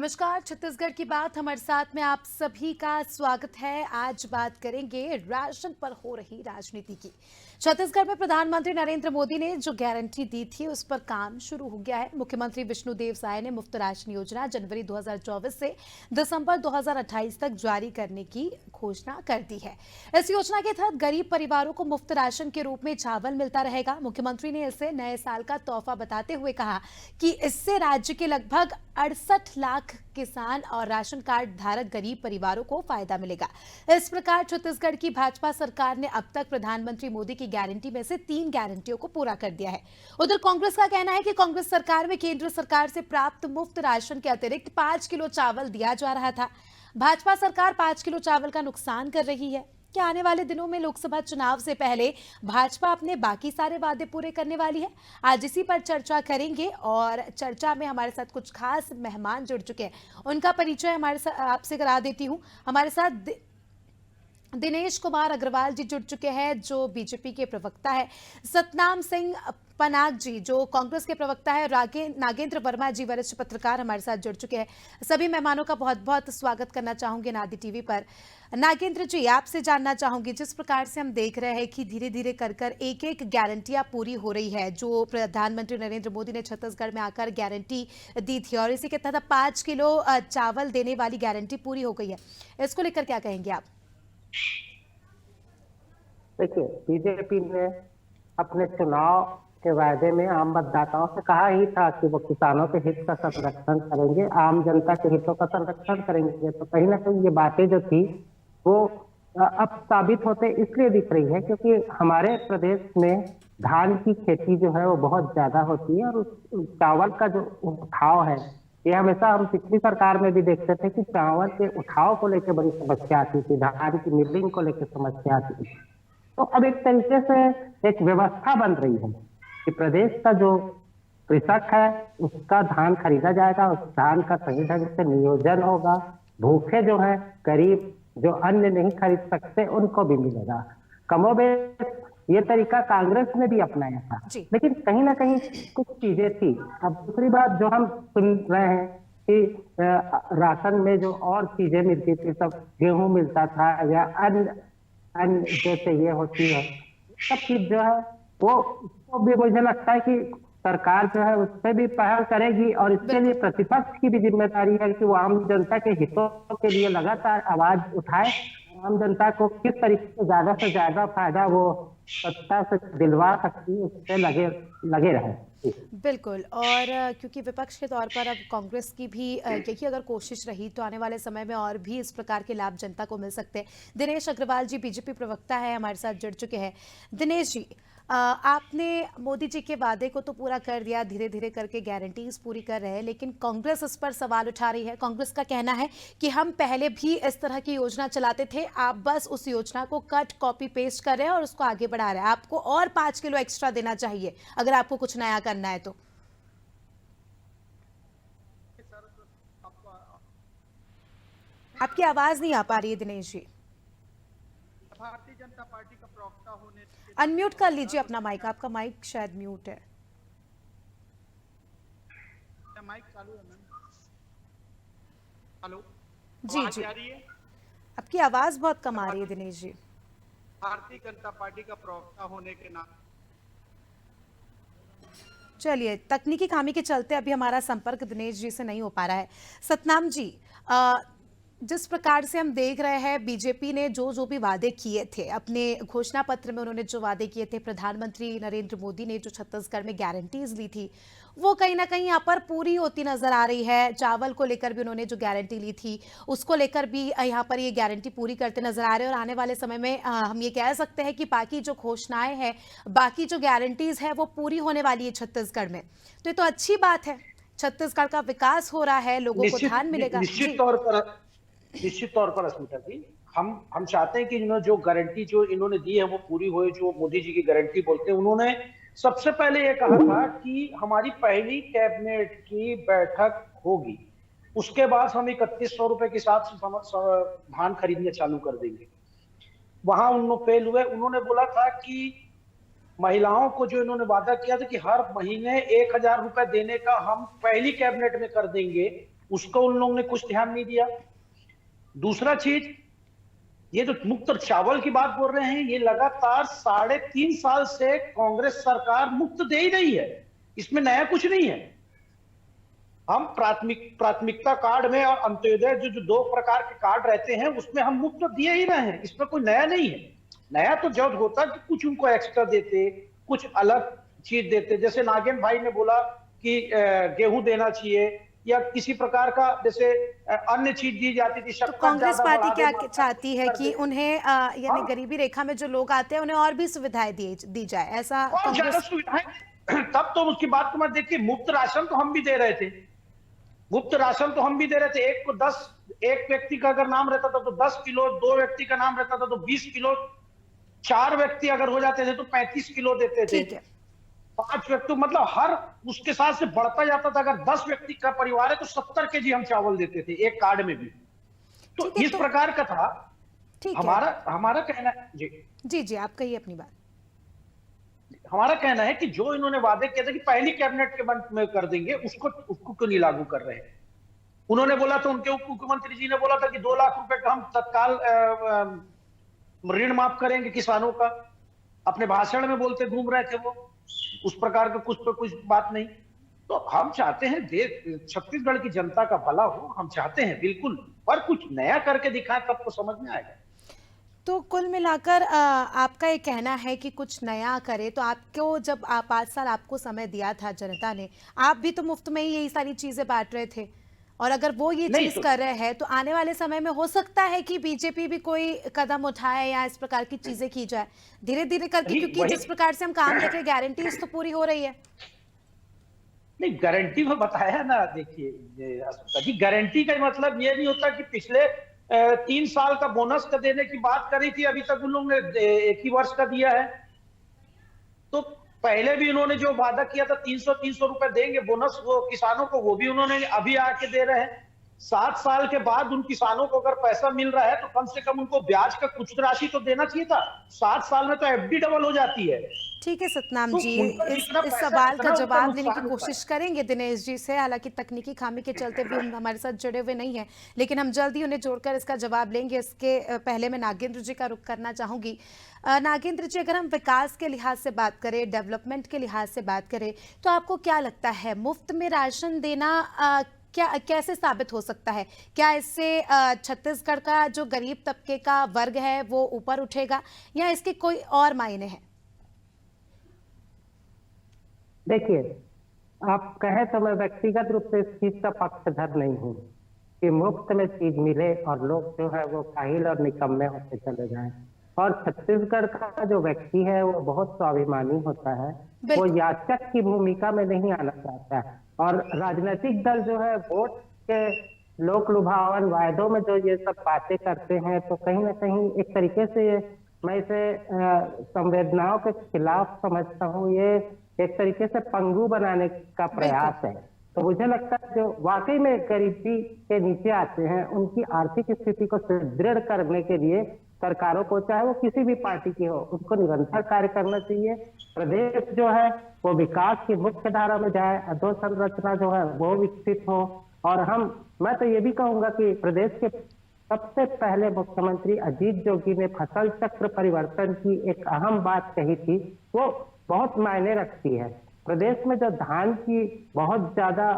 नमस्कार। छत्तीसगढ़ की बात हमारे साथ में आप सभी का स्वागत है। आज बात करेंगे राशन पर हो रही राजनीति की। छत्तीसगढ़ में प्रधानमंत्री नरेंद्र मोदी ने जो गारंटी दी थी उस पर काम शुरू हो गया है। मुख्यमंत्री विष्णुदेव साय ने मुफ्त राशन योजना जनवरी 2024 से दिसंबर 2028 तक जारी करने की घोषणा कर दी है। इस योजना के तहत गरीब परिवारों को मुफ्त राशन के रूप में चावल मिलता रहेगा। मुख्यमंत्री ने इसे नए साल का तोहफा बताते हुए कहा कि इससे राज्य के लगभग 68 लाख किसान और राशन कार्ड धारक गरीब परिवारों को फायदा मिलेगा। इस प्रकार छत्तीसगढ़ की भाजपा सरकार ने अब तक प्रधानमंत्री मोदी की गारंटी में से 3 गारंटियों को पूरा कर दिया है। उधर कांग्रेस का कहना है कि कांग्रेस सरकार में केंद्र सरकार से प्राप्त मुफ्त राशन के अतिरिक्त 5 किलो चावल दिया जा रहा था। भाजपा सरकार 5 किलो चावल का नुकसान कर रही है। क्या आने वाले दिनों में लोकसभा चुनाव से पहले भाजपा अपने बाकी सारे वादे पूरे करने वाली है? आज इसी पर चर्चा करेंगे और चर्चा में हमारे साथ कुछ खास मेहमान जुड़ चुके हैं। उनका परिचय हमारे साथ आपसे करा देती हूं। हमारे साथ दिनेश कुमार अग्रवाल जी जुड़ चुके हैं जो बीजेपी के प्रवक्ता है। सतनाम सिंह पनाग जी जो कांग्रेस के प्रवक्ता है। नागेंद्र वर्मा जी वरिष्ठ पत्रकार हमारे साथ जुड़ चुके हैं। सभी मेहमानों का बहुत बहुत स्वागत करना चाहूंगी नादी टीवी पर। नागेंद्र जी, आपसे जानना चाहूंगी, जिस प्रकार से हम देख रहे हैं कि धीरे धीरे कर एक एक गारंटियां पूरी हो रही है जो प्रधानमंत्री नरेंद्र मोदी ने छत्तीसगढ़ में आकर गारंटी दी थी और इसी के तहत 5 किलो चावल देने वाली गारंटी पूरी हो गई है। इसको लेकर क्या कहेंगे आप? देखिए, बीजेपी ने अपने चुनाव के वायदे में आम मतदाताओं से कहा ही था कि वो किसानों के हित का संरक्षण करेंगे, आम जनता के हितों का संरक्षण करेंगे। तो कहीं ना कहीं ये बातें जो थी वो अब साबित होते इसलिए दिख रही है क्योंकि हमारे प्रदेश में धान की खेती जो है वो बहुत ज्यादा होती है और उस चावल का जो उठाव है, ये हमेशा हम पिछली सरकार में भी देखते थे कि चावल के उठाव को लेकर बड़ी समस्या आती थी, धान की मिलिंग को लेकर समस्या आती थी। तो अब एक तरीके से एक व्यवस्था बन रही है कि प्रदेश का जो कृषक है उसका धान खरीदा जाएगा, उस धान का सही ढंग से नियोजन होगा, भूखे जो है गरीब जो अन्न नहीं खरीद सकते उनको भी मिलेगा। कमोबेश ये तरीका कांग्रेस ने भी अपनाया था, लेकिन कहीं ना कहीं कुछ चीजें थी। अब दूसरी बात जो हम सुन रहे हैं कि राशन में जो और चीजें मिलती थी, सब गेहूं मिलता था या अन्य जैसे ये होती है, सब चीज जो है वो भी मुझे लगता है कि सरकार जो है उस पर भी पहल करेगी और इसके लिए प्रतिपक्ष की भी जिम्मेदारी है कि वो आम जनता के हितों के लिए लगातार आवाज उठाए, आम जनता को किस तरीके से ज्यादा फायदा वो सत्ता से दिलवा सकती है, उससे लगे रहे। बिल्कुल। और क्योंकि विपक्ष के तौर पर अब कांग्रेस की भी यही अगर कोशिश रही तो आने वाले समय में और भी इस प्रकार के लाभ जनता को मिल सकते हैं। दिनेश अग्रवाल जी बीजेपी प्रवक्ता है, हमारे साथ जुड़ चुके हैं। दिनेश जी, आपने मोदी जी के वादे को तो पूरा कर दिया, धीरे धीरे करके गारंटीज पूरी कर रहे हैं, लेकिन कांग्रेस इस पर सवाल उठा रही है। कांग्रेस का कहना है कि हम पहले भी इस तरह की योजना चलाते थे, आप बस उस योजना को कट कॉपी पेस्ट कर रहे हैं और उसको आगे बढ़ा रहे हैं। आपको और 5 किलो एक्स्ट्रा देना चाहिए अगर आपको कुछ नया करना है तो। आपकी आवाज नहीं आ पा रही है दिनेश जी। भारतीय जनता पार्टी का प्रवक्ता होने अनम्यूट कर लीजिए अपना माइक, आपका माइक शायद म्यूट है। माइक चालू है मैम। हेलो जी जी, आ रही है? आपकी आवाज बहुत कम आ रही है दिनेश जी। भारतीय जनता पार्टी का प्रवक्ता होने के नाते चलिए, तकनीकी खामी के चलते अभी हमारा संपर्क दिनेश जी से नहीं हो पा रहा है। सतनाम जी, जिस प्रकार से हम देख रहे हैं बीजेपी ने जो भी वादे किए थे अपने घोषणा पत्र में, उन्होंने जो वादे किए थे, प्रधानमंत्री नरेंद्र मोदी ने जो छत्तीसगढ़ में गारंटीज ली थी वो कहीं ना कहीं यहाँ पर पूरी होती नजर आ रही है। चावल को लेकर भी उन्होंने जो गारंटी ली थी उसको लेकर भी यहाँ पर ये गारंटी पूरी करते नजर आ रहे हैं और आने वाले समय में हम ये कह सकते हैं कि बाकी जो घोषणाएं हैं, बाकी जो गारंटीज है वो पूरी होने वाली है छत्तीसगढ़ में। तो ये तो अच्छी बात है, छत्तीसगढ़ का विकास हो रहा है, लोगों को ध्यान मिलेगा। निश्चित तौर पर अस्मिता जी, हम चाहते हैं कि जो गारंटी जो इन्होंने दी है वो पूरी हो। जो मोदी जी की गारंटी बोलते हैं, उन्होंने सबसे पहले ये कहा था कि हमारी पहली कैबिनेट की बैठक होगी, उसके बाद हम 3100 रुपए के हिसाब से धान खरीदने चालू कर देंगे। वहां उन्होंने फेल हुए। उन्होंने बोला था कि महिलाओं को जो इन्होंने वादा किया था कि हर महीने 1000 रुपए देने का हम पहली कैबिनेट में कर देंगे, उसको उन लोगों ने कुछ ध्यान नहीं दिया। दूसरा चीज, ये जो मुफ्त चावल की बात बोल रहे हैं, ये लगातार 3.5 साल से कांग्रेस सरकार मुफ्त दे ही रही है, इसमें नया कुछ नहीं है। हम प्राथमिकता कार्ड में और अंत्योदय जो 2 प्रकार के कार्ड रहते हैं उसमें हम मुफ्त दिए ही रहे हैं, इसमें कोई नया नहीं है। नया तो जब होता कि कुछ उनको एक्स्ट्रा देते, कुछ अलग चीज देते, जैसे नागेंद्र भाई ने बोला कि गेहूं देना चाहिए या किसी प्रकार का जैसे अन्य चीज दी जाती थी। तो कांग्रेस पार्टी क्या चाहती है कि उन्हें यानी गरीबी रेखा में जो लोग आते हैं उन्हें और भी सुविधाएं दी जाए, ऐसा कांग्रेस? सुविधाएं तब तो उसकी बात को मत देखिए, मुफ्त राशन तो हम भी दे रहे थे, मुफ्त राशन तो हम भी दे रहे थे। एक व्यक्ति का अगर नाम रहता था तो 10 किलो, 2 व्यक्ति का नाम रहता था तो 20 किलो, 4 व्यक्ति अगर हो जाते थे तो 35 किलो देते थे, 5 व्यक्ति, मतलब हर उसके साथ से बढ़ता जाता था। अगर 10 व्यक्ति का परिवार है तो 70 केजी हम चावल देते थे एक कार्ड में भी। तो इस प्रकार का था हमारा कहना। जी आप कहिए अपनी बात। हमारा कहना है कि जो इन्होंने वादे किए थे कि पहली कैबिनेट के बंद में कर देंगे, उसको क्यों नहीं लागू कर रहे हैं? उन्होंने बोला था, उनके उप मुख्यमंत्री जी ने बोला था कि 2 लाख रुपए का हम तत्काल ऋण माफ करेंगे किसानों का। अपने भाषण में बोलते घूम रहे थे वो, उस प्रकार का कुछ बात नहीं। तो हम चाहते हैं छत्तीसगढ़ की जनता का भला हो, हम चाहते हैं बिल्कुल, पर कुछ नया करके दिखाएं तब तो समझ में आएगा। तो कुल मिलाकर आपका ये कहना है कि कुछ नया करे, तो आपको जब 5 साल आपको समय दिया था जनता ने, आप भी तो मुफ्त में ही यही सारी चीजें बांट रहे थे, और अगर वो ये चीज कर रहे हैं तो आने वाले समय में हो सकता है कि बीजेपी भी कोई कदम उठाए या इस प्रकार की चीजें की जाए धीरे धीरे करके, क्योंकि जिस प्रकार से हम काम देख रहे हैं गारंटीज तो पूरी हो रही है। नहीं, गारंटी में बताया ना, देखिए गारंटी का मतलब ये नहीं होता कि पिछले 3 साल का बोनस का देने की बात करी थी, अभी तक उन लोगों ने 1 ही वर्ष का दिया है। तो पहले भी उन्होंने जो वादा किया था 300 रुपए देंगे बोनस वो किसानों को, वो भी उन्होंने अभी आके दे रहे हैं। 7 साल के बाद उन किसानों को अगर पैसा मिल रहा है तो कम से कम उनको ब्याज का कुछ राशि तो देना चाहिए था। 7 साल में तो एफडी डबल हो जाती है। ठीक है सतनाम जी, इस सवाल का जवाब देने की कोशिश करेंगे दिनेश जी से। हालांकि तकनीकी खामी के चलते भी हमारे साथ जुड़े हुए नहीं है, लेकिन हम जल्द ही उन्हें जोड़कर इसका जवाब लेंगे। इसके पहले मैं नागेंद्र जी का रुख करना चाहूंगी। नागेंद्र जी, अगर हम विकास के लिहाज से बात करें, डेवलपमेंट के लिहाज से बात करें, तो आपको क्या लगता है मुफ्त में राशन देना कैसे साबित हो सकता है? क्या इससे छत्तीसगढ़ का जो गरीब तबके का वर्ग है वो ऊपर उठेगा, या इसके कोई और मायने हैं? देखिए, आप कहें तो मैं व्यक्तिगत रूप से इस चीज का पक्षधर नहीं हूँ कि मुफ्त में चीज मिले और लोग जो है वो काहिल और निकम्मे होते चले जाएं। और छत्तीसगढ़ का जो व्यक्ति है वो बहुत स्वाभिमानी होता है, वो याचक की भूमिका में नहीं आना चाहता है। और राजनीतिक दल जो है वोट के लोक लुभावन वायदों में जो ये सब बातें करते हैं, तो कहीं ना कहीं एक तरीके से मैं इसे संवेदनाओं के खिलाफ समझता हूँ। ये एक तरीके से पंगु बनाने का प्रयास है। तो मुझे लगता है जो वाकई में गरीबी के नीचे आते हैं उनकी आर्थिक स्थिति को सुदृढ़ करने के लिए सरकारों को, चाहे वो किसी भी पार्टी की हो, उनको निरंतर कार्य करना चाहिए। प्रदेश जो है वो विकास की मुख्य धारा में जाए, अधोसंरचना जो है वो विकसित हो। और मैं तो ये भी कहूंगा कि प्रदेश के सबसे पहले मुख्यमंत्री अजीत जोगी ने फसल चक्र परिवर्तन की एक अहम बात कही थी, वो बहुत मायने रखती है। प्रदेश में जो धान की बहुत ज्यादा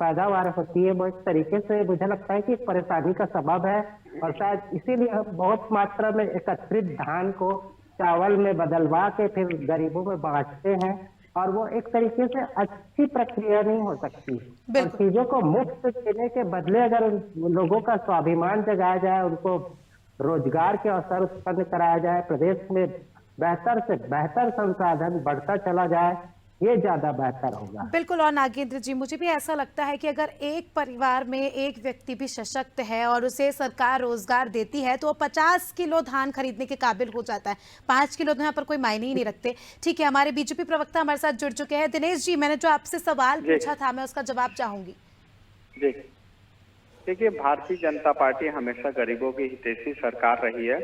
पैदावार होती है वो एक तरीके से मुझे लगता है कि एक परेशानी का सबब है, और शायद इसीलिए हम बहुत मात्रा में एकत्रित धान को चावल में बदलवा के फिर गरीबों में बांटते हैं, और वो एक तरीके से अच्छी प्रक्रिया नहीं हो सकती। और चीजों को मुफ्त देने के बदले अगर लोगों का स्वाभिमान जगाया जाए, उनको रोजगार के अवसर उत्पन्न कराया जाए, प्रदेश में बेहतर से बेहतर संसाधन बढ़ता चला जाए, ये ज्यादा बेहतर होगा। बिल्कुल। और नागेंद्र जी, मुझे भी ऐसा लगता है कि अगर एक परिवार में एक व्यक्ति भी सशक्त है और उसे सरकार रोजगार देती है तो वो 50 किलो धान खरीदने के काबिल हो जाता है। 5 किलो यहाँ पर कोई मायने ही नहीं रखते। ठीक है, हमारे बीजेपी प्रवक्ता हमारे साथ जुड़ चुके हैं। दिनेश जी, मैंने जो आपसे सवाल पूछा था मैं उसका जवाब चाहूंगी। जी देखिए, भारतीय जनता पार्टी हमेशा गरीबों की हितैषी सरकार रही है,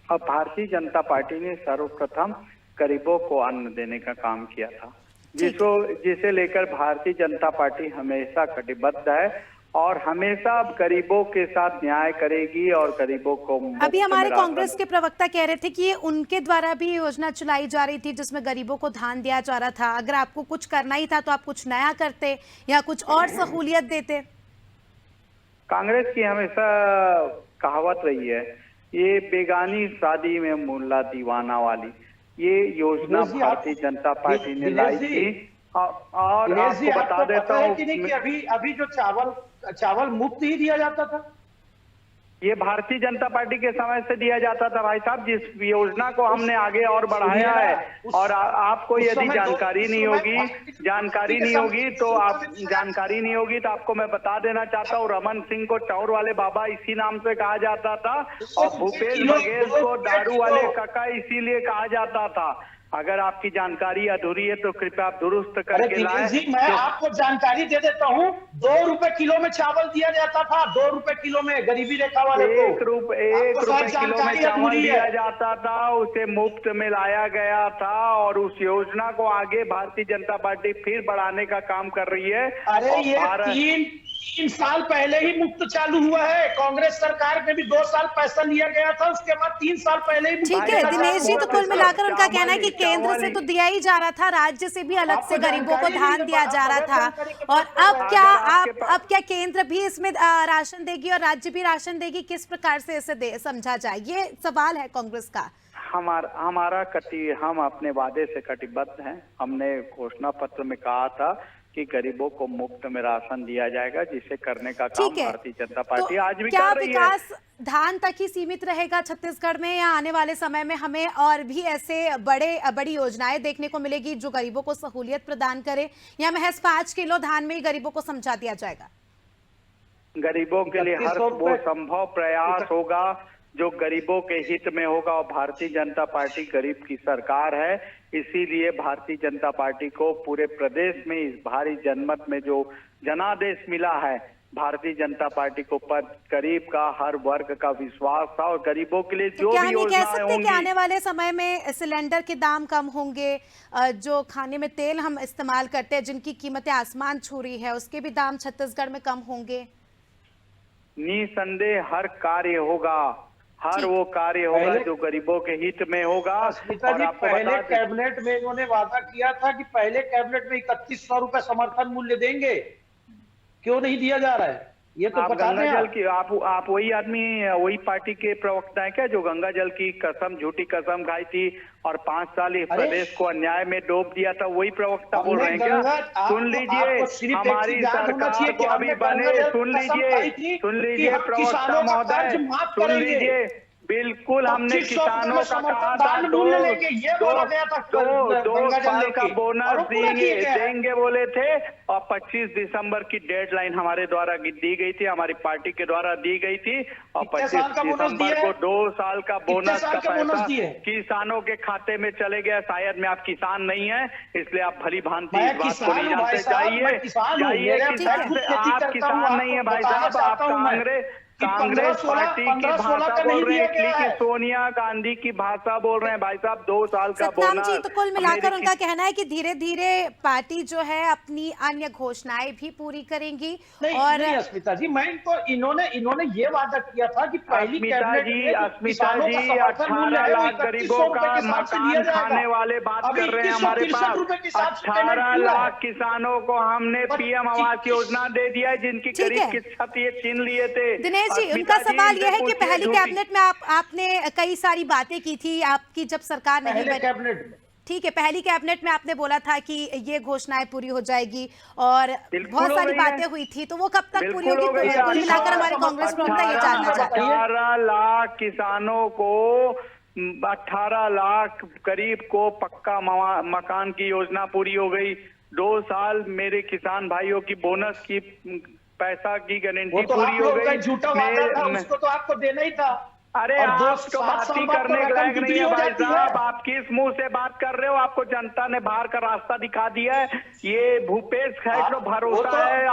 और भारतीय जनता पार्टी ने सर्वप्रथम गरीबों को अन्न देने का काम किया था, जिसे लेकर भारतीय जनता पार्टी हमेशा कटिबद्ध है। और हमेशा गरीबों के साथ न्याय करेगी और गरीबों को अभी हमारे कांग्रेस के प्रवक्ता कह रहे थे कि ये उनके द्वारा भी योजना चलाई जा रही थी जिसमें गरीबों को धान दिया जा रहा था। अगर आपको कुछ करना ही था तो आप कुछ नया करते या कुछ और सहूलियत देते। कांग्रेस की हमेशा कहावत रही है, ये बेगानी शादी में मुल्ला दीवाना वाली, ये योजना भारतीय जनता पार्टी ने लाई थी। और आपको बता देता हूँ कि अभी जो चावल मुफ्त ही दिया जाता था, ये भारतीय जनता पार्टी के समय से दिया जाता था भाई साहब। जिस योजना को हमने आगे और बढ़ाया है, और आपको यदि जानकारी नहीं होगी तो आपको मैं बता देना चाहता हूँ, रमन सिंह को चौर वाले बाबा इसी नाम से कहा जाता था, और भूपेश बघेल को दारू वाले काका इसीलिए कहा जाता था। अगर आपकी जानकारी अधूरी है तो कृपया आप दुरुस्त करके लाएं। जी, मैं आपको जानकारी दे देता हूँ। 2 रुपए किलो में चावल दिया जाता था, 2 रुपए किलो में गरीबी रेखा वाले को 1 रुपए किलो में चावल दिया जाता था, उसे मुफ्त में लाया गया था, और उस योजना को आगे भारतीय जनता पार्टी फिर बढ़ाने का काम कर रही है। अरे ये 3 साल पहले ही मुफ्त चालू हुआ है। कांग्रेस सरकार ने भी 2 साल पैसा लिया गया था, उसके बाद 3 साल पहले ही। ठीक है दिनेश जी, तो कुल मिलाकर उनका कहना है कि केंद्र से तो दिया ही जा रहा था, राज्य से भी अलग से गरीबों को धान दिया जा रहा था, और अब क्या केंद्र भी इसमें राशन देगी और राज्य भी राशन देगी? किस प्रकार से इसे समझा जाए, ये सवाल है कांग्रेस का। हम अपने वादे से कटिबद्ध हैं। हमने घोषणा पत्र में कहा था कि गरीबों को मुफ्त में राशन दिया जाएगा, जिसे करने का काम भारतीय जनता पार्टी आज भी कर रही है। क्या विकास धान तक ही सीमित रहेगा छत्तीसगढ़ में, या आने वाले समय में हमें और भी ऐसे बड़ी योजनाएं देखने को मिलेगी जो गरीबों को सहूलियत प्रदान करे, या महज 5 किलो धान में ही गरीबों को समझा दिया जाएगा? गरीबों के लिए हर वो संभव प्रयास होगा जो गरीबों के हित में होगा, और भारतीय जनता पार्टी गरीब की सरकार है। इसीलिए भारतीय जनता पार्टी को पूरे प्रदेश में इस भारी जनमत में जो जनादेश मिला है, भारतीय जनता पार्टी को पर गरीब का हर वर्ग का विश्वास था, और गरीबों के लिए जो भी योजनाएं कह सकते हैं कि आने वाले समय में सिलेंडर के दाम कम होंगे, जो खाने में तेल हम इस्तेमाल करते हैं जिनकी कीमतें आसमान छू रही है, उसके भी दाम छत्तीसगढ़ में कम होंगे? निसंदेह हर कार्य होगा, हर वो कार्य होगा जो गरीबों के हित में होगा। और आपको पहले कैबिनेट में इन्होंने वादा किया था कि पहले कैबिनेट में 3100 रुपए समर्थन मूल्य देंगे, क्यों नहीं दिया जा रहा है? ये तो गंगा जल की आप वही आदमी, वही पार्टी के प्रवक्ता है क्या जो गंगा जल की कसम, झूठी कसम खाई थी और 5 साल इस प्रदेश को अन्याय में डूब दिया था? वही प्रवक्ता बोल रहे हैं क्या? सुन लीजिए, हमारी सरकार को अभी बने, सुन लीजिए प्रवक्ता महोदय, सुन लीजिए, बिल्कुल हमने किसानों का कहा था 2 साल का बोनस देंगे बोले थे, और 25 दिसंबर की डेडलाइन हमारे द्वारा दी गई थी, हमारी पार्टी के द्वारा दी गई थी, और 25 दिसंबर को 2 साल का बोनस का पैसा किसानों के खाते में चले गया। शायद में आप किसान नहीं है, इसलिए आप भली भांति इस बात को नहीं जानते। जाइए आप किसान नहीं है भाई साहब, आप कांग्रेस पार्टी की भाषा बोल रहे हैं, कि सोनिया गांधी की भाषा बोल रहे हैं भाई साहब। 2 साल का बोनस। जी, तो कुल मिलाकर उनका कहना है कि धीरे धीरे पार्टी जो है अपनी अन्य घोषणाएं भी पूरी करेंगी। और अस्मिता जी, मैं तो इन्होंने ये वादा किया था कि पहली अस्मिता जी 18 लाख गरीबों का मकान खाने वाले बात कर रहे हैं हमारे पास। 18 लाख किसानों को हमने PM आवास योजना दे दिया है, जिनकी गरीब की छत ये छीन लिए थे। दिनेश जी, उनका सवाल यह है कि पहली कैबिनेट में आपने कई सारी बातें की थी, आपकी जब सरकार नहीं बनी, ठीक है, पहली कैबिनेट में आपने बोला था कि ये घोषणाएं पूरी हो जाएगी और बहुत सारी बातें हुई थी, तो वो कब तक पूरी होगी? कुल मिलाकर हमारे कांग्रेस प्रवक्ता ये जानना चाहते हैं। 18 लाख किसानों को, 18 लाख गरीब को पक्का मकान की योजना पूरी हो गई। 2 साल मेरे किसान भाइयों की बोनस की पैसा की गारंटी पूरी हो गई। झूठा वादा था, उसको तो आपको देना ही था। अरे और आप तो 7 बात साल ही बाद तो करने के रकम लायक नहीं दुगनी है हो भाई जाती साहब। है। आप किस मुंह से बात कर रहे हो? आपको जनता ने बाहर का रास्ता दिखा दिया है। ये भूपेश है तो भरोसा है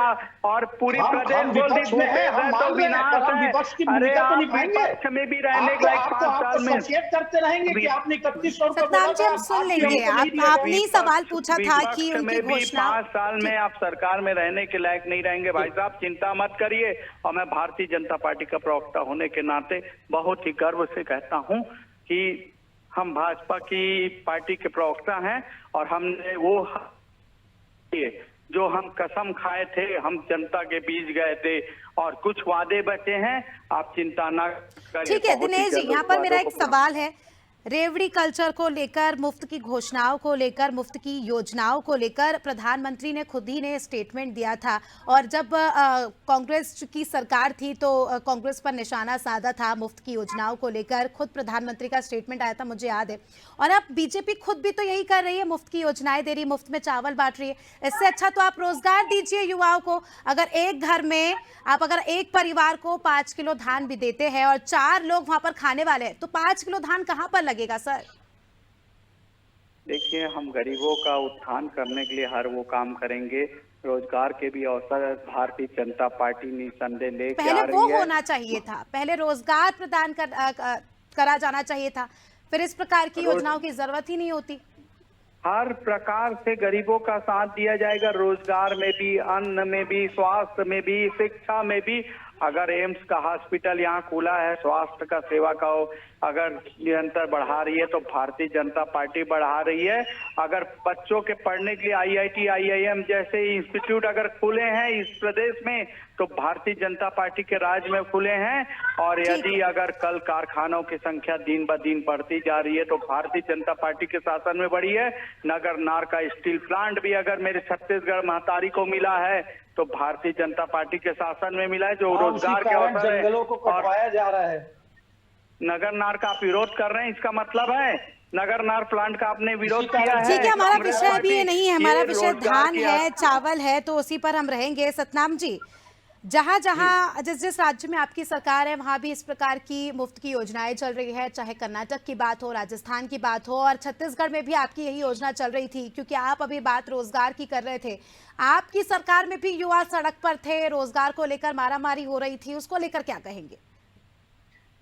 और पूरी प्रदेश हम बोल दी विपक्ष में है, भूपेश हम है तो मान रहे हैं, पर विनाश हम है। विपक्ष की अरे भूमिका तो आप निभाएंगे। विपक्ष में भी रहने के लायक आप 5 साल में सचेत करते रहेंगे कि आपने 3100 रुपए सतनाम बोला जी, था, हम सुन आज भी लेंगे। हमको नहीं दिया आपने गया। ही सवाल पूछा था कि विपक्ष उनकी में भी घोषणा 5 साल में आप सरकार में रहने के लायक नहीं रहेंगे भाई साहब, चिंता मत करिए। और मैं भारतीय जनता पार्टी का प्रवक्ता होने के नाते बहुत ही गर्व से कहता हूं कि हम भाजपा की पार्टी के प्रवक्ता हैं और हमने वो जो हम कसम खाए थे, हम जनता के बीच गए थे और कुछ वादे बचे हैं, आप चिंता ना करिए। ठीक है बहुत ही दिनेश जी, जल्द यहाँ उस पर मेरा वादों एक को सवाल है। रेवड़ी कल्चर को लेकर, मुफ्त की घोषणाओं को लेकर, मुफ्त की योजनाओं को लेकर प्रधानमंत्री ने खुद ही ने स्टेटमेंट दिया था और जब कांग्रेस की सरकार थी तो कांग्रेस पर निशाना साधा था मुफ्त की योजनाओं को लेकर। खुद प्रधानमंत्री का स्टेटमेंट आया था, मुझे याद है। और अब बीजेपी खुद भी तो यही कर रही है, मुफ्त की योजनाएं दे रही है, मुफ्त में चावल बांट रही है। इससे अच्छा तो आप रोजगार दीजिए युवाओं को। अगर एक घर में आप अगर एक परिवार को 5 किलो धान भी देते हैं और 4 लोग वहां पर खाने वाले हैं तो 5 किलो धान कहां पर लगेगा सर? देखिए, हम गरीबों का उत्थान करने के लिए हर वो काम करेंगे। रोजगार के भी अवसर भारतीय जनता पार्टी निसंदेह लेके आ पहले रही वो है। होना चाहिए था, पहले रोजगार प्रदान करा जाना चाहिए था, फिर इस प्रकार की योजनाओं की जरूरत ही नहीं होती। हर प्रकार से गरीबों का साथ दिया जाएगा, रोजगार में भी, अन्न में भी, स्वास्थ्य में भी, शिक्षा में भी। अगर एम्स का हॉस्पिटल यहाँ खुला है, स्वास्थ्य का सेवा का अगर निरंतर बढ़ा रही है तो भारतीय जनता पार्टी बढ़ा रही है। अगर बच्चों के पढ़ने के लिए IIT, IIM जैसे इंस्टीट्यूट अगर खुले हैं इस प्रदेश में तो भारतीय जनता पार्टी के राज में खुले हैं। और यदि अगर कल कारखानों की संख्या दिन ब दिन बढ़ती जा रही है तो भारतीय जनता पार्टी के शासन में बढ़ी है। नगर नार का स्टील प्लांट भी अगर मेरे छत्तीसगढ़ महतारी को मिला है तो भारतीय जनता पार्टी के शासन में मिला है, जो रोजगार के अवसर है। जंगलों को कटवाया जा रहा है। नगर नार का आप विरोध कर रहे हैं, इसका मतलब है नगर नार प्लांट का आपने विरोध किया है। ठीक है, हमारा कांग्रेस विषय पार्टी भी ये नहीं है, हमारा ये विषय रोजगार धान की है, चावल है, तो उसी पर हम रहेंगे। सतनाम जी, जहां जहां जिस जिस राज्य में आपकी सरकार है वहां भी इस प्रकार की मुफ्त की योजनाएं चल रही है, चाहे कर्नाटक की बात हो, राजस्थान की बात हो, और छत्तीसगढ़ में भी आपकी यही योजना चल रही थी। क्योंकि आप अभी बात रोजगार की कर रहे थे, आपकी सरकार में भी युवा सड़क पर थे, रोजगार को लेकर मारामारी हो रही थी, उसको लेकर क्या कहेंगे?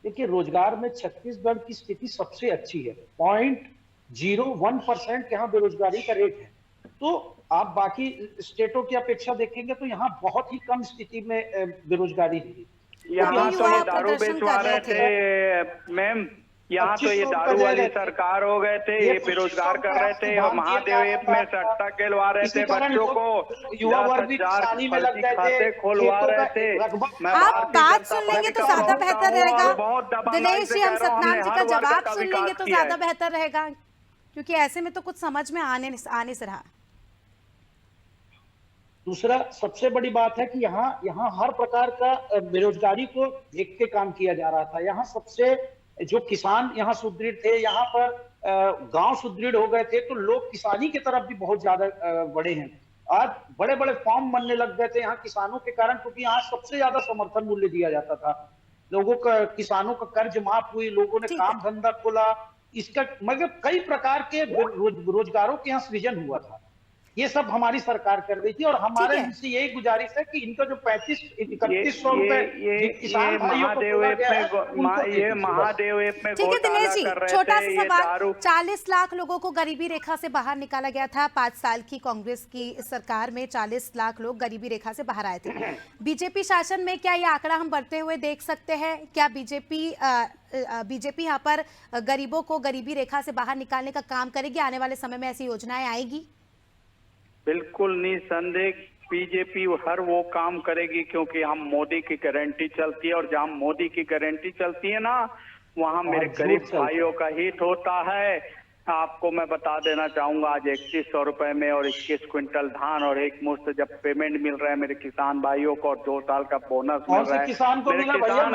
देखिए, रोजगार में छत्तीसगढ़ की स्थिति सबसे अच्छी है। 0.01% यहाँ बेरोजगारी का रेट है। तो आप बाकी स्टेटों की अपेक्षा देखेंगे तो यहाँ बहुत ही कम स्थिति में बेरोजगारी है। यहाँ तो ये दारू बेचवा रहे थे मैम, यहाँ तो ये दारू वाली सरकार हो गए थे, ये बेरोजगार कर रहे थे और महादेव ऐप में सट्टा खेलवा रहे थे, बच्चों को युवा वर्ग भी किसानी में लग गए खाते खोलवा रहे थे। आप बात सुन लेंगे तो ज्यादा बेहतर रहेगा दिनेश जी, हम सतनाम जी का जवाब सुन लेंगे तो ज्यादा बेहतर रहेगा, क्योंकि ऐसे में तो कुछ समझ में आने से रहा। दूसरा सबसे बड़ी बात है कि यहाँ हर प्रकार का बेरोजगारी को देख के काम किया जा रहा था। यहाँ सबसे जो किसान यहाँ सुदृढ़ थे, यहाँ पर गांव सुदृढ़ हो गए थे, तो लोग किसानी की तरफ भी बहुत ज्यादा बढ़े हैं। आज बड़े बड़े फॉर्म बनने लग गए थे यहाँ किसानों के कारण, क्योंकि यहाँ सबसे ज्यादा समर्थन मूल्य दिया जाता था। लोगों का, किसानों का कर्ज माफ हुई, लोगों ने काम धंधा खोला, इसका मतलब कई प्रकार के रोजगारों के यहाँ सृजन हुआ था। ये सब हमारी सरकार कर रही थी और हमारे इनसे यही गुजारिश है कि इनका जो 3100 रुपए किसान भाइयों को बोला गया है, ये महादेव ऐप में ठीक है दिनेश जी, छोटा सा सवाल। 40 लाख लोगों को गरीबी रेखा से बाहर निकाला गया था 5 साल की कांग्रेस की सरकार में। 40 लाख लोग गरीबी रेखा से बाहर आए थे। बीजेपी शासन में क्या ये आंकड़ा हम बढ़ते हुए देख सकते हैं? क्या बीजेपी यहाँ पर गरीबों को गरीबी रेखा से बाहर निकालने का काम करेगी? आने वाले समय में ऐसी योजनाएं आएगी? बिल्कुल निसंदेह बीजेपी हर वो काम करेगी, क्योंकि हम मोदी की गारंटी चलती है और जहां मोदी की गारंटी चलती है ना, वहां मेरे गरीब भाइयों का हित होता है। आपको मैं बता देना चाहूंगा, आज 3100 रुपए में और 21 क्विंटल धान और एक मुश्त जब पेमेंट मिल रहा है मेरे किसान भाइयों को और 2 साल का बोनस मिल रहा है मेरे किसान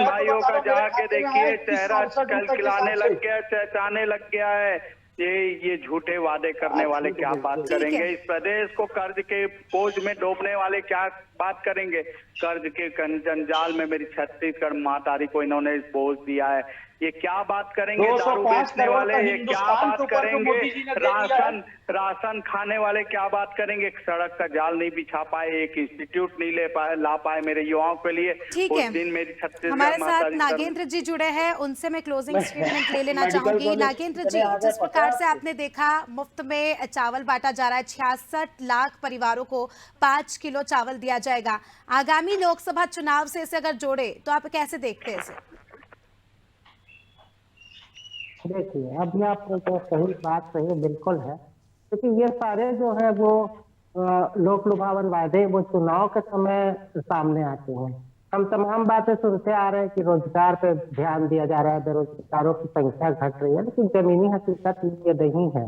भाइयों का, जाके देखिए चेहरा कलकलाने लग गया, चहचहाने लग गया है। ये झूठे वादे करने वाले क्या बात करेंगे? इस प्रदेश को कर्ज के बोझ में डूबने वाले क्या बात करेंगे? कर्ज के जंजाल में मेरी छत्तीसगढ़ महतारी को इन्होंने बोझ दिया है। ये क्या बात करेंगे? 205 दारू बेचने करोड़ वाले का ये क्या हिंदुस्तान के बात ऊपर जो करेंगे? मोदी जी ने दे दिया है। राशन खाने वाले क्या बात करेंगे? सड़क का जाल नहीं बिछा पाए, एक इंस्टीट्यूट नहीं ला पाए मेरे युवाओं के लिए। ठीक उस है, दिन मेरी छत्तीसगढ़ हमारे साथ माताजी नागेंद्र जी जुड़े हैं, उनसे मैं क्लोजिंग स्टेटमेंट ले लेना मेडिकल चाहूंगी। कॉलेज नागेंद्र जी, कितने आ गए जिस प्रकार से 50? आपने देखा मुफ्त में चावल बांटा जा रहा है, 66 लाख परिवारों को 5 किलो चावल दिया जाएगा। आगामी लोकसभा चुनाव से इसे अगर जोड़े तो आप कैसे देखते हैं इसे? देखिए, अभी आपने जो सही बात कही बिल्कुल है, क्योंकि ये सारे जो है वो लोक लुभावन वादे वो चुनाव के समय सामने आते हैं। हम तमाम बातें सुनते आ रहे हैं कि रोजगार पे ध्यान दिया जा रहा है, बेरोजगारों की संख्या घट रही है, लेकिन जमीनी हकीकत ये नहीं है।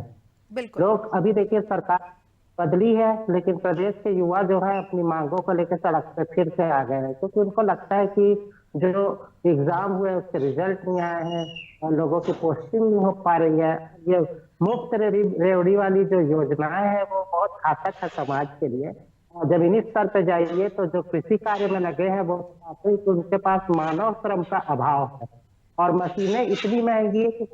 बिल्कुल लोग अभी देखिए सरकार बदली है, लेकिन प्रदेश के युवा जो है अपनी मांगों को लेकर सड़क पे फिर से आ गए हैं, क्योंकि उनको लगता है कि जो एग्जाम हुए उसके रिजल्ट नहीं आए हैं और लोगों की पोस्टिंग नहीं हो पा रही है। ये मुफ्त रेवड़ी वाली जो योजनाएं हैं वो बहुत घातक है समाज के लिए। और जमीनी स्तर पे जाइए तो जो कृषि कार्य में लगे हैं वो चाहते हैं कि उनके पास मानव श्रम का अभाव है और मशीनें इतनी महंगी है कि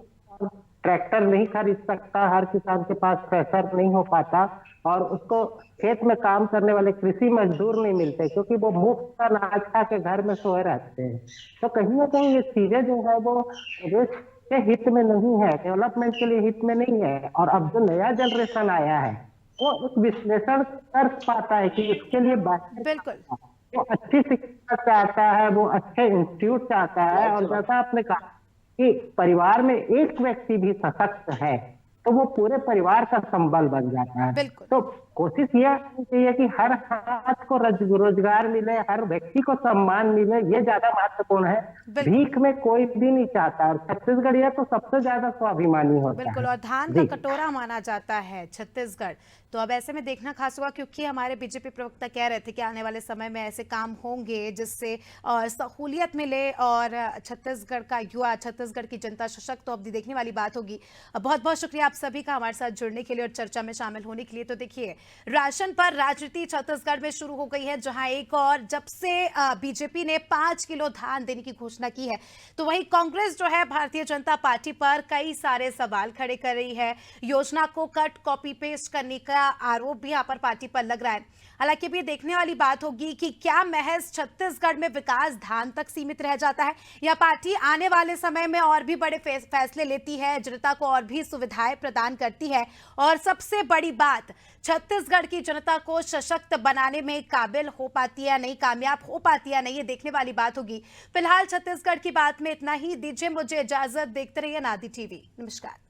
ट्रैक्टर नहीं खरीद सकता, हर किसान के पास थ्रेशर नहीं हो पाता और उसको खेत में काम करने वाले कृषि मजदूर नहीं मिलते, क्योंकि वो मुफ्त अनाज खा के घर में सोए रहते हैं। तो कहीं ना कहीं ये चीजें जो है वो प्रदेश के हित में नहीं है, डेवलपमेंट के लिए हित में नहीं है। और अब जो नया जनरेशन आया है वो एक विश्लेषण कर पाता है कि इसके लिए बिल्कुल वो अच्छी शिक्षा चाहता है, वो अच्छे इंस्टीट्यूट चाहता है। और जैसा आपने कहा कि परिवार में एक व्यक्ति भी सशक्त है तो वो पूरे परिवार का संबल बन जाता है। बिल्कुल। तो कोशिश यह करनी चाहिए कि हर हाथ को रोजगार मिले, हर व्यक्ति को सम्मान मिले, ये ज्यादा महत्वपूर्ण है। बिल्कुल। भीख में कोई भी नहीं चाहता और छत्तीसगढ़िया तो सबसे ज्यादा स्वाभिमानी होता बिल्कुल, है। और धान का जी। कटोरा माना जाता है छत्तीसगढ़। तो अब ऐसे में देखना खास हुआ, क्योंकि हमारे बीजेपी प्रवक्ता कह रहे थे कि आने वाले समय में ऐसे काम होंगे जिससे सहूलियत मिले और छत्तीसगढ़ का युवा, छत्तीसगढ़ की जनता सशक्त। तो अब देखने वाली बात होगी। बहुत बहुत शुक्रिया आप सभी का हमारे साथ जुड़ने के लिए और चर्चा में शामिल होने के लिए। तो देखिए, राशन पर राजनीति छत्तीसगढ़ में शुरू हो गई है, जहां एक और जब से बीजेपी ने 5 किलो धान देने की घोषणा की है, तो वहीं कांग्रेस जो है भारतीय जनता पार्टी पर कई सारे सवाल खड़े कर रही है। योजना को कट कॉपी पेस्ट करने का आरोप भी यहाँ पर पार्टी पर लग रहा है। हालांकि अब ये देखने वाली बात होगी कि क्या महज छत्तीसगढ़ में विकास धान तक सीमित रह जाता है या पार्टी आने वाले समय में और भी बड़े फैसले लेती है, जनता को और भी सुविधाएं प्रदान करती है। और सबसे बड़ी बात, छत्तीसगढ़ की जनता को सशक्त बनाने में काबिल हो पाती है या नहीं, कामयाब हो पाती है नहीं, ये देखने वाली बात होगी। फिलहाल छत्तीसगढ़ की बात में इतना ही। दीजिए मुझे इजाजत, देखते रहिए नादी टीवी। नमस्कार।